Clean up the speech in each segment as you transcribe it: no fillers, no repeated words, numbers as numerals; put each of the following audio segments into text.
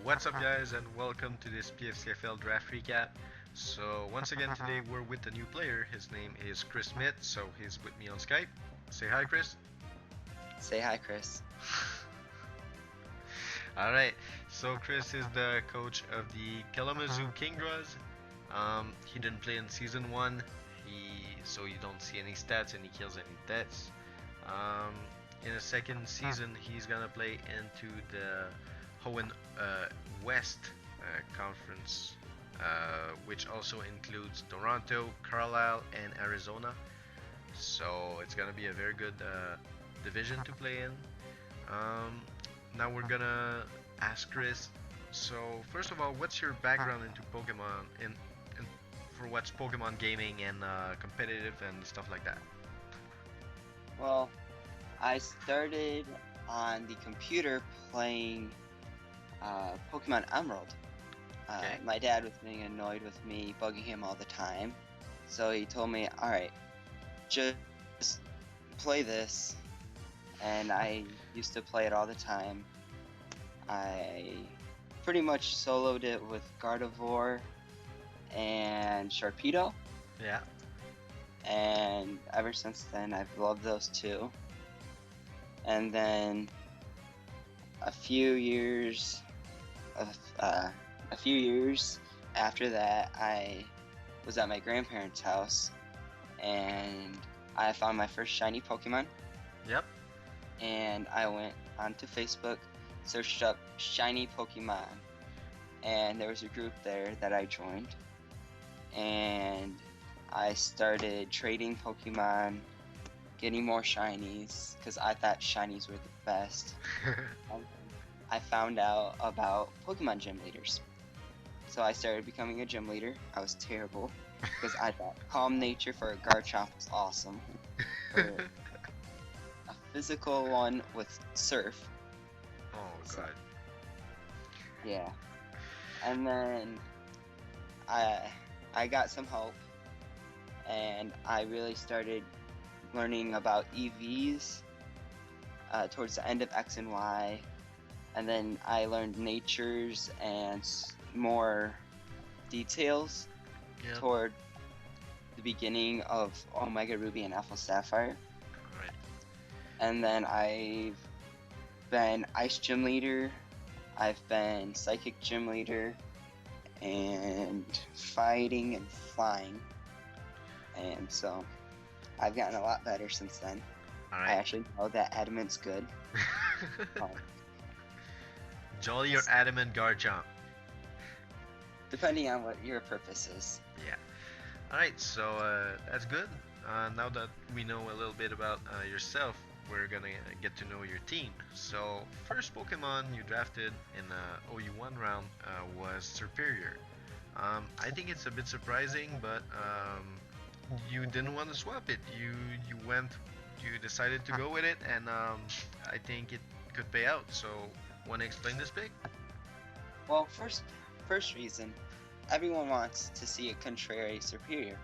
What's up, guys, and welcome to this PFCFL draft recap. So, once again, today we're with a new player. His name is Cris Smith, so he's with me on Skype. Say hi, Chris. Say hi, Chris. Alright, so Chris is the coach of the Kalamazoo Kingdras. He didn't play in season 1, so you don't see any stats and he kills any deaths. In the second season, he's gonna play into the Hoenn West Conference, which also includes Toronto, Carlisle, and Arizona. So it's gonna be a very good division to play in. Now we're gonna ask Chris. So first of all, what's your background into Pokemon in for what's Pokemon gaming and competitive and stuff like that? Well, I started on the computer playing Pokemon Emerald. Okay. My dad was getting annoyed with me, bugging him all the time. So he told me, alright, just play this. And I used to play it all the time. I pretty much soloed it with Gardevoir and Sharpedo. Yeah. And ever since then, I've loved those two. And then a few years after that, I was at my grandparents' house and I found my first shiny Pokemon. Yep. And I went onto Facebook, searched up shiny Pokemon, and there was a group there that I joined, and I started trading Pokemon, getting more shinies, because I thought shinies were the best. I found out about Pokemon gym leaders. So I started becoming a gym leader. I was terrible, because I thought Calm Nature for a Garchomp was awesome. A physical one with Surf. Oh god. Yeah. And then I got some help, and I really started learning about EVs towards the end of X and Y, and then I learned natures and more details Yep. toward the beginning of Omega Ruby and Alpha Sapphire. Alright. And then I've been Ice Gym Leader, I've been Psychic Gym Leader, and Fighting and Flying. And so I've gotten a lot better since then. I Alright. actually know that Adamant's good. Jolly or adamant Garchomp. Depending on what your purpose is. Yeah. Alright, so that's good. Now that we know a little bit about yourself, we're gonna get to know your team. So, first Pokemon you drafted in OU1 round was Superior. I think it's a bit surprising, but you didn't want to swap it. You decided to go with it, and I think it could pay out. So, want to explain this pick? Well, first reason, everyone wants to see a contrary Superior.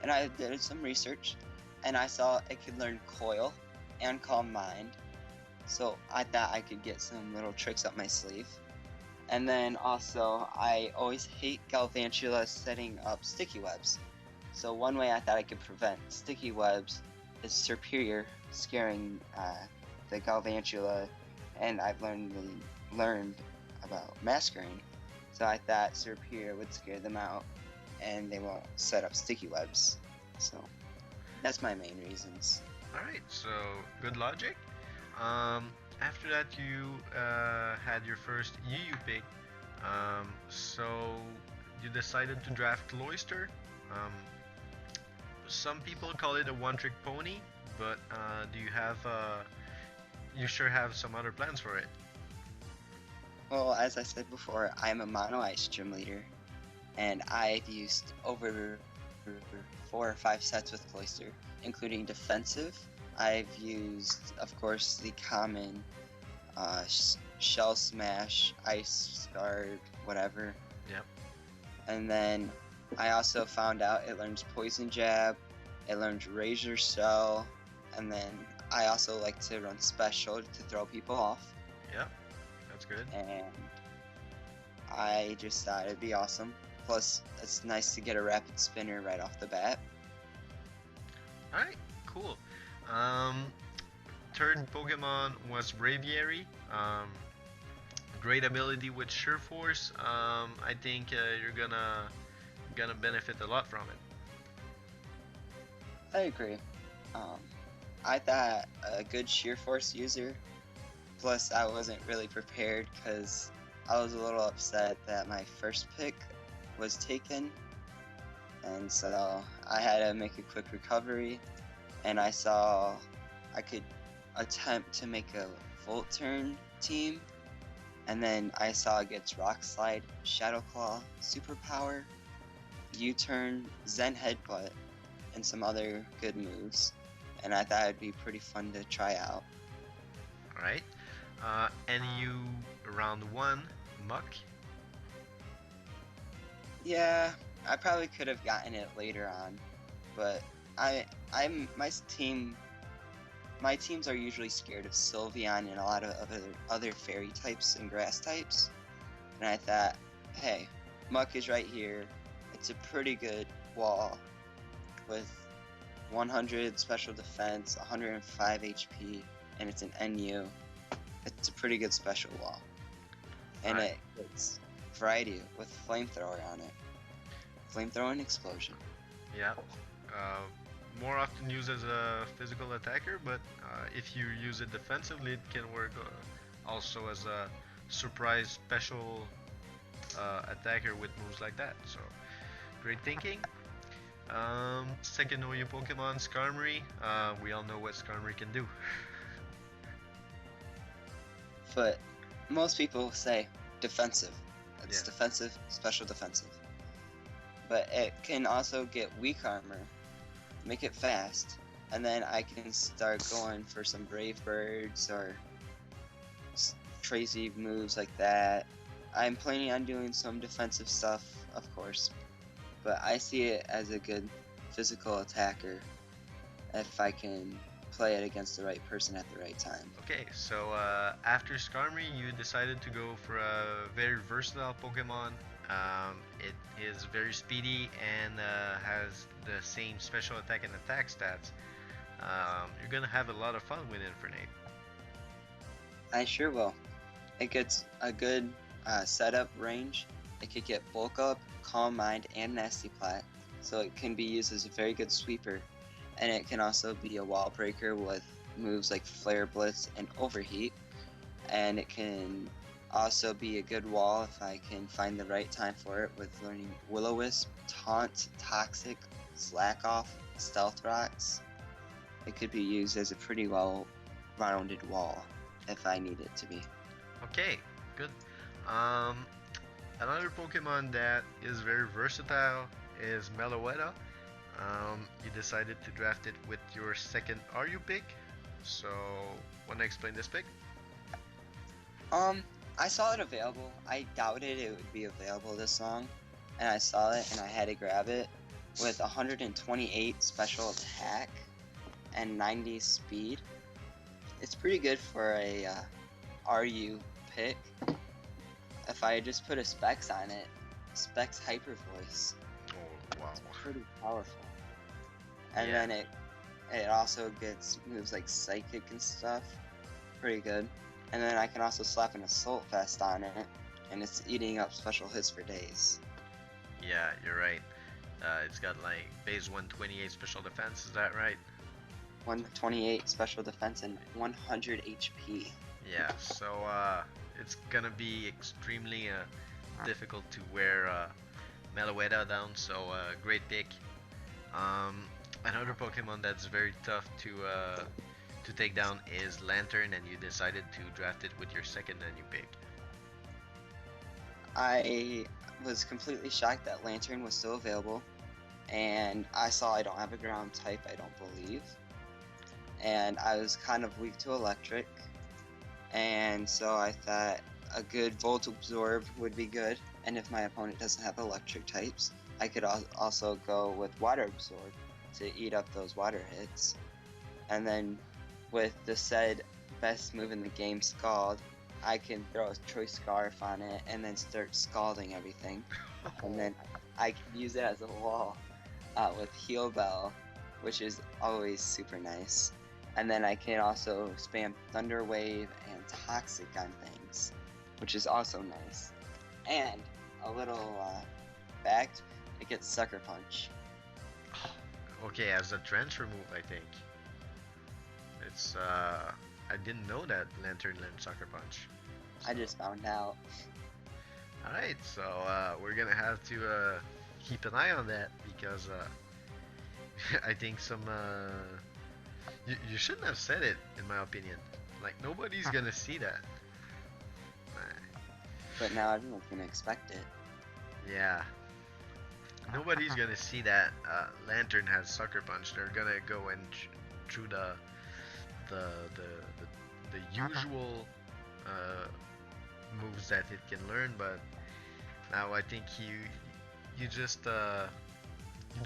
And I did some research, and I saw it could learn Coil and Calm Mind. So I thought I could get some little tricks up my sleeve. And then also, I always hate Galvantula setting up sticky webs. So one way I thought I could prevent sticky webs is Superior scaring the Galvantula, and I've learned about Masquerain. So I thought Superior would scare them out, and they won't set up sticky webs. So that's my main reasons. Alright, so good logic. After that, you had your first UU pick. So you decided to draft Cloyster. Some people call it a one-trick pony, but do you have? You sure have some other plans for it? Well, as I said before, I'm a Mono Ice Gym Leader, and I've used over 4 or 5 sets with Cloyster, including defensive. I've used, of course, the common Shell Smash, Ice Guard, whatever. Yep. And then I also found out it learns Poison Jab, it learns Razor Shell, and then I also like to run Special to throw people off. Yep. That's good. And I just thought it'd be awesome. Plus, it's nice to get a rapid spinner right off the bat. Alright, cool. Um, Third Pokemon was Braviary. Great ability with Sure Force. I think you're gonna benefit a lot from it. I agree. Um, I thought a good sheer force user. Plus, I wasn't really prepared because I was a little upset that my first pick was taken, and so I had to make a quick recovery. And I saw I could attempt to make a Volt Turn team, and then I saw it gets Rock Slide, Shadow Claw, Superpower, U-Turn, Zen Headbutt, and some other good moves. And I thought it'd be pretty fun to try out. Alright. NU round 1, Muck. Yeah, I probably could have gotten it later on, but I'm my teams are usually scared of Sylveon and a lot of other fairy types and grass types. And I thought, hey, Muck is right here. It's a pretty good wall with 100 special defense, 105 HP, and it's an NU. It's a pretty good special wall. And it's variety with flamethrower on it. Flamethrower and explosion. Yeah. More often used as a physical attacker, but if you use it defensively, it can work also as a surprise special attacker with moves like that. So, great thinking. Second OU Pokemon, Skarmory. We all know what Skarmory can do. But most people say defensive. It's Yeah. defensive, special defensive. But it can also get weak armor, make it fast, and then I can start going for some Brave Birds or crazy moves like that. I'm planning on doing some defensive stuff, of course, but I see it as a good physical attacker if I can play it against the right person at the right time. Okay, so after Skarmory, you decided to go for a very versatile Pokemon. It is very speedy and has the same special attack and attack stats. You're gonna have a lot of fun with Infernape. I sure will. It gets a good setup range. It could get Bulk Up, Calm Mind, and Nasty Plat, so it can be used as a very good sweeper. And it can also be a wall breaker with moves like Flare Blitz and Overheat. And it can also be a good wall if I can find the right time for it with learning Will-O-Wisp, Taunt, Toxic, Slack Off, Stealth Rocks. It could be used as a pretty well-rounded wall if I need it to be. Okay, good. Another Pokemon that is very versatile is Meloetta. You decided to draft it with your second RU pick. So, wanna explain this pick? I saw it available. I doubted it would be available this long, and I saw it and I had to grab it with 128 special attack and 90 speed. It's pretty good for a RU pick. If I just put a Specs on it, Specs Hyper Voice, Oh, wow. it's pretty powerful. And Yeah. then it also gets moves like Psychic and stuff. Pretty good. And then I can also slap an Assault Vest on it, and it's eating up special hits for days. Yeah, you're right. It's got like base 128 special defense, is that right? 128 special defense and 100 HP. Yeah, so it's gonna be extremely difficult to wear Meloetta down, so great pick. Another Pokemon that's very tough to take down is Lantern, and you decided to draft it with your second and you pick. I was completely shocked that Lantern was still available, and I saw I don't have a ground type, I don't believe. And I was kind of weak to electric, and so I thought a good Volt Absorb would be good, and if my opponent doesn't have electric types, I could also go with Water Absorb to eat up those water hits. And then with the said best move in the game, Scald, I can throw a choice scarf on it and then start scalding everything. And then I can use it as a wall with Heal Bell, which is always super nice. And then I can also spam Thunder Wave and Toxic on things, which is also nice. And a little fact, it gets Sucker Punch. Okay, as a transfer move, I think. It's I didn't know that Lantern learned Sucker Punch. I just found out. Alright, so we're gonna have to keep an eye on that because I think some you shouldn't have said it, in my opinion. Like nobody's gonna see that. But now everyone's gonna expect it. Yeah, nobody's gonna see that Lantern has Sucker Punch. They're gonna go and through the the the usual moves that it can learn, but now I think you just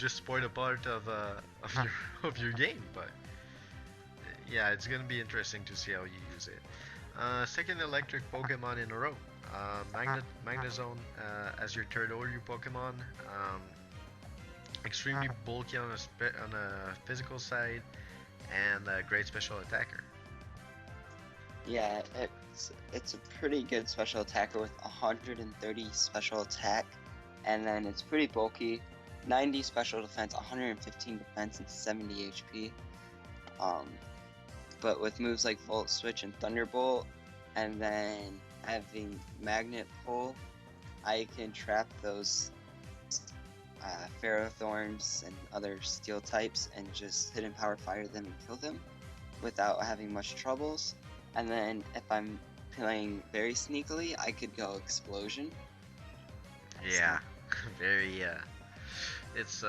spoiled a part of your game. But yeah, it's gonna be interesting to see how you use it. Second electric Pokemon in a row. Magnezone as your third Oreo Pokemon. Extremely bulky on a physical side, and a great special attacker. Yeah, it's a pretty good special attacker with 130 special attack, and then it's pretty bulky. 90 special defense, 115 defense, and 70 HP. But with moves like Volt Switch and Thunderbolt, and then having Magnet Pull, I can trap those Ferrothorns and other steel types and just hidden power fire them and kill them without having much troubles. And then if I'm playing very sneakily, I could go Explosion. Yeah, very it's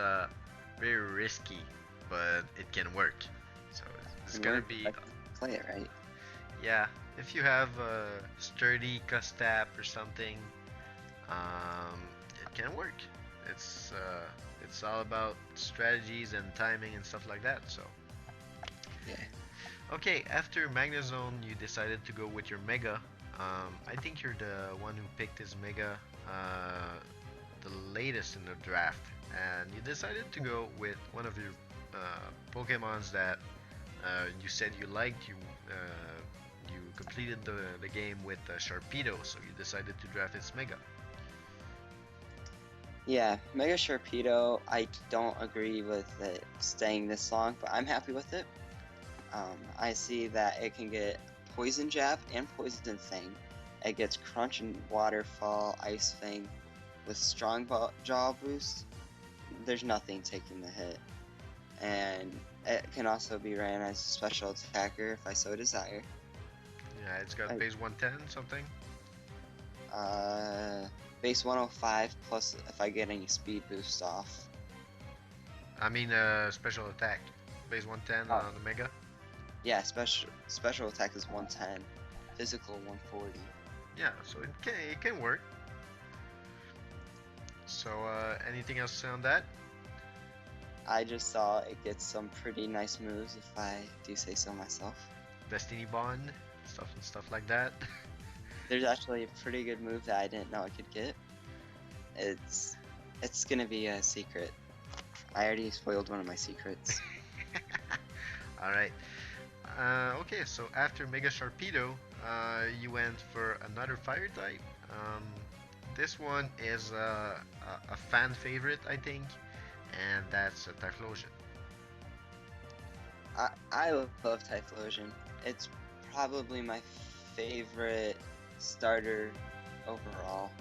very risky, but it can work. So it's gonna be play it right. Yeah, if you have a sturdy Custap or something, it can work. It's all about strategies and timing and stuff like that. So yeah. Okay, after Magnezone, you decided to go with your Mega. I think you're the one who picked this Mega, the latest in the draft, and you decided to go with one of your Pokemons that you said you liked. You completed the game with Sharpedo, so you decided to draft its Mega. Yeah, Mega Sharpedo, I don't agree with it staying this long, but I'm happy with it. I see that it can get Poison Jab and Poison Fang. It gets Crunch and Waterfall, Ice Fang with Strong Jaw Boost. There's nothing taking the hit. And it can also be ran as a special attacker if I so desire. Yeah, it's got base 110 something. Base 105 plus if I get any speed boost off. I mean, special attack. Base 110 on the Mega. Yeah, special attack is 110, physical 140. Yeah, so it can work. So anything else to say on that? I just saw it gets some pretty nice moves if I do say so myself. Destiny Bond, stuff like that. There's actually a pretty good move that I didn't know I could get. It's gonna be a secret. I already spoiled one of my secrets. Alright. Okay, so after Mega Sharpedo, you went for another fire type. This one is a fan favorite, I think, and that's a Typhlosion. I love Typhlosion. It's probably my favorite starter overall.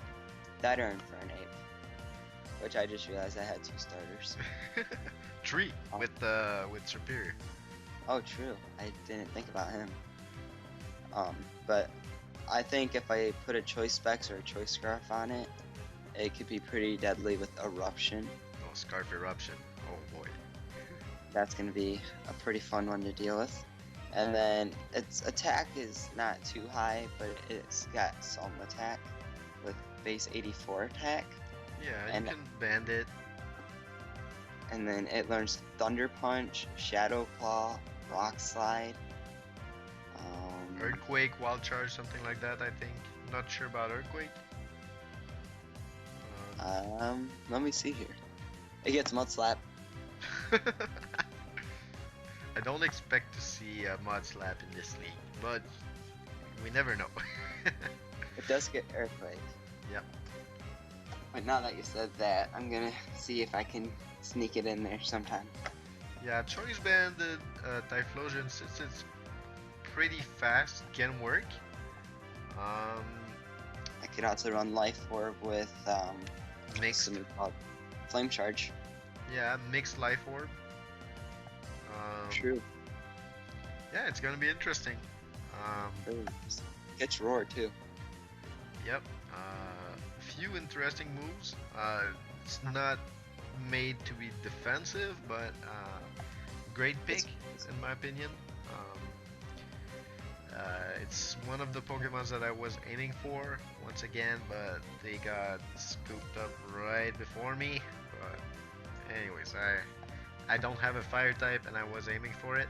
That or Infernape, which I just realized I had two starters. Tree with Superior. Oh, true. I didn't think about him. But I think if I put a Choice Specs or a Choice Scarf on it, it could be pretty deadly with Eruption. Oh, Scarf Eruption. Oh boy. That's gonna be a pretty fun one to deal with. And then its attack is not too high, but it's got some attack with base 84 attack. Yeah, and you can band it. And then it learns Thunder Punch, Shadow Claw, Rock Slide. Earthquake, Wild Charge, something like that. I think. Not sure about Earthquake. Let me see here. It gets Mud Slap. I don't expect to see a Mud Slap in this league, but we never know. It does get Earthquake. Yep. But now that you said that, I'm gonna see if I can sneak it in there sometime. Yeah, Choice Banded Typhlosion, since it's pretty fast, can work. I could also run Life Orb with Mixed. something called Flame Charge. Yeah, mixed Life Orb. True. Yeah, it's gonna be interesting. Gets Roar too. Yep. Few interesting moves. It's not made to be defensive, but great pick in my opinion. It's one of the Pokemons that I was aiming for once again, but they got scooped up right before me. But anyways, I don't have a fire type, and I was aiming for it.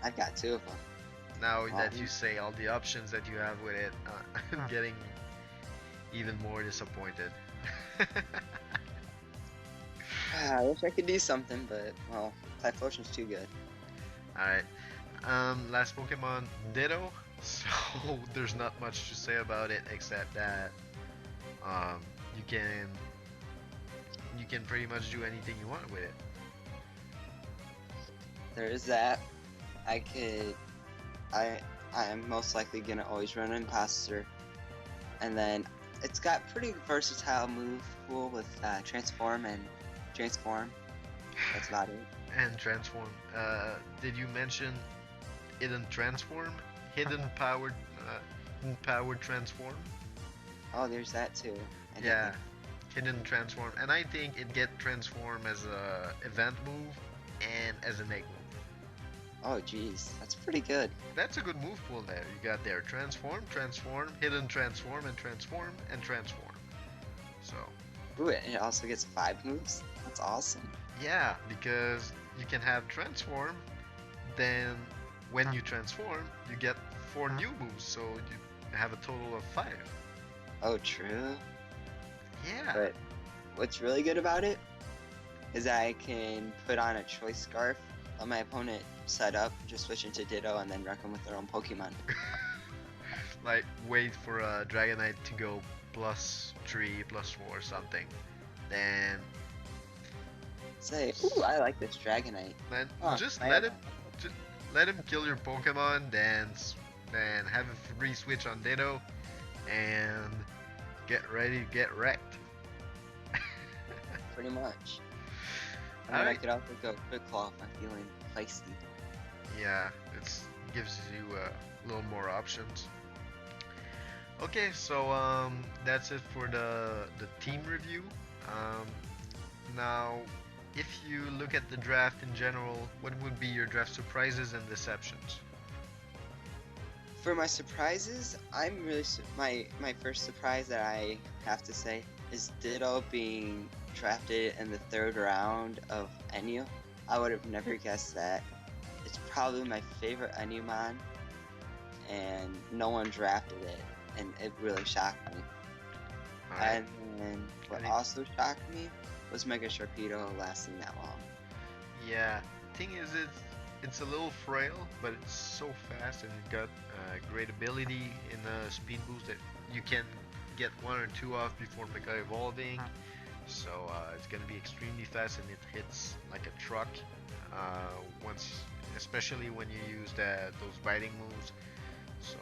I've got two of them. Now that you say all the options that you have with it, I'm getting even more disappointed. I wish I could do something, but well, Typhlosion's too good. Alright. Last Pokemon, Ditto. So there's not much to say about it except that you can pretty much do anything you want with it. There is that. I am most likely gonna always run Imposter, and then it's got pretty versatile move pool with Transform and Transform. That's about it. And Transform. Did you mention Hidden Transform? Hidden Powered Transform? Oh, there's that too. Yeah, Hidden Transform. And I think it get Transform as a event move and as an egg move. Oh geez, that's pretty good. That's a good move pool there. You got there Transform, Transform, Hidden Transform, and Transform, and Transform. So. Ooh, and it also gets 5 moves? That's awesome. Yeah, because you can have Transform, then when you transform, you get 4 new moves, so you have a total of 5. Oh, true. Yeah. But what's really good about it is I can put on a Choice Scarf, let my opponent set up, just switch into Ditto, and then wreck them with their own Pokemon. Like, wait for a Dragonite to go +3, +4 or something. Then say, ooh, I like this Dragonite. Then just let him kill your Pokemon, then have a free switch on Ditto, and get ready to get wrecked. Pretty much. And then I could also go Quick Claw if I'm feeling feisty. Yeah, it gives you a little more options. Okay, so that's it for the team review. Now, if you look at the draft in general, what would be your draft surprises and deceptions? For my surprises, I'm really my first surprise that I have to say is Ditto being drafted in the 3rd round of Enyu. I would have never guessed that. It's probably my favorite Enumon, and no one drafted it, and it really shocked me. Right. And then what also shocked me was Mega Sharpedo lasting that long. Yeah, thing is it's a little frail, but it's so fast, and it got great ability in the speed boost that you can get 1 or 2 off before Mega Evolving. So it's gonna be extremely fast, and it hits like a truck. Especially when you use those biting moves. So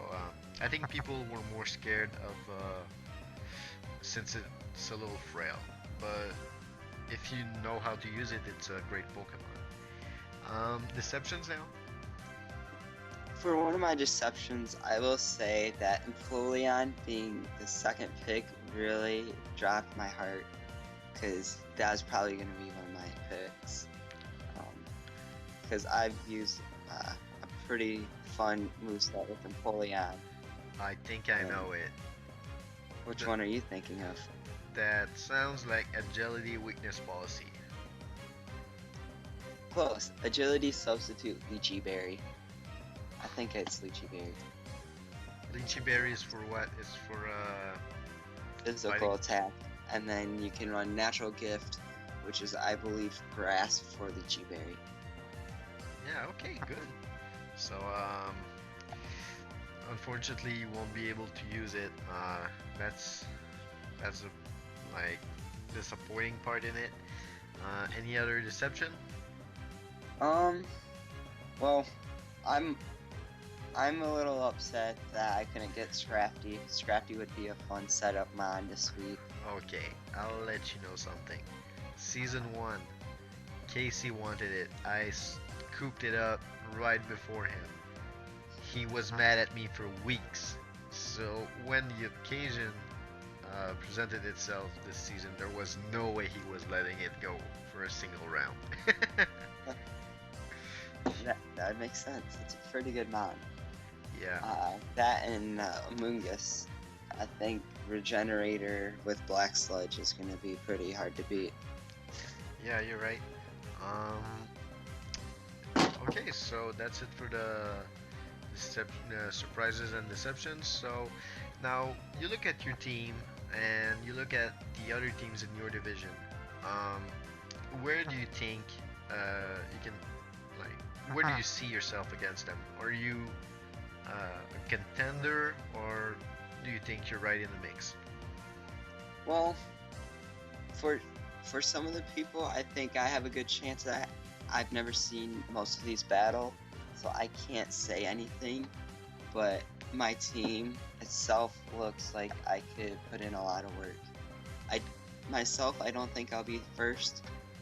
I think people were more scared of since it's a little frail. But if you know how to use it, it's a great Pokemon. Deceptions now? For one of my deceptions, I will say that Empoleon being the 2nd pick really dropped my heart, because that was probably going to be one of my picks. Because I've used a pretty fun moveset with Empoleon. I think I know it. Which one are you thinking of? That sounds like Agility Weakness Policy. Close. Agility Substitute Lychee Berry. I think it's lychee berry. Lychee berry is for what? It's for Physical fighting? attack, and then you can run natural gift, which is I believe grass for lychee berry. Yeah, okay, good. So, unfortunately, you won't be able to use it. That's a like disappointing part in it. Any other deception? Um, well, I'm I'm a little upset that I couldn't get Scrafty. Scrafty would be a fun setup mod this week. Okay, I'll let you know something. Season 1, Casey wanted it. I scooped it up right before him. He was mad at me for weeks. So when the occasion presented itself this season, there was no way he was letting it go for a single round. That makes sense. It's a pretty good mod. Yeah. That and Amoongus. I think Regenerator with Black Sludge is going to be pretty hard to beat. Yeah, you're right. Okay, so that's it for the surprises and deceptions. So now you look at your team and you look at the other teams in your division. Where do you think you can, like, where do you see yourself against them? Are you a contender, or do you think you're right in the mix? Well, for some of the people, I think I have a good chance. I've never seen most of these battle, so I can't say anything. But my team itself looks like I could put in a lot of work. I don't think I'll be first.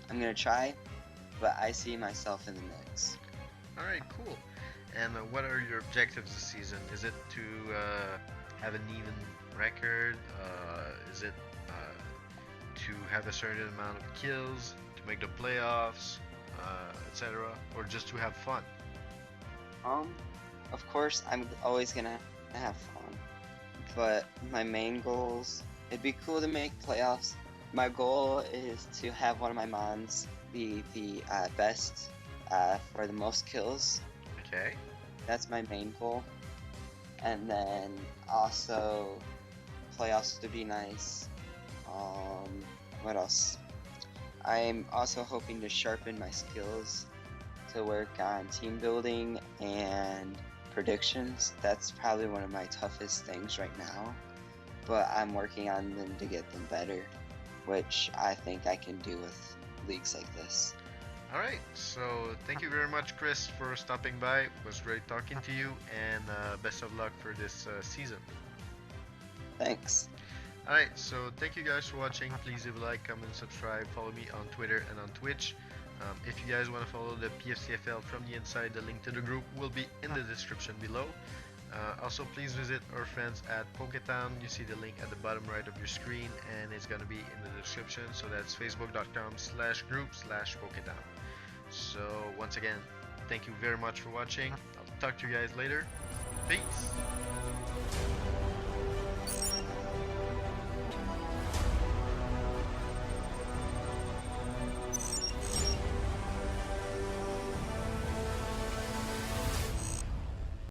I'm gonna try, but I see myself in the mix. All right, cool. And what are your objectives this season? Is it to have an even record? Is it to have a certain amount of kills, to make the playoffs, etc., or just to have fun? Of course, I'm always gonna have fun, but my main goals, it'd be cool to make playoffs. My goal is to have one of my mons be the best for the most kills. Okay. That's my main goal. And then also playoffs would be nice. What else? I'm also hoping to sharpen my skills to work on team building and predictions. That's probably one of my toughest things right now, but I'm working on them to get them better, which I think I can do with leagues like this. All right. So thank you very much, Chris, for stopping by. It was great talking to you, and best of luck for this season. Thanks. Alright, so thank you guys for watching. Please leave a like, comment, subscribe, follow me on Twitter and on Twitch. If you guys want to follow the PFCFL from the inside, the link to the group will be in the description below. Also, please visit our friends at Pokétown. You see the link at the bottom right of your screen, and it's going to be in the description. So that's facebook.com/group/Pokétown. So once again, thank you very much for watching. I'll talk to you guys later. Peace!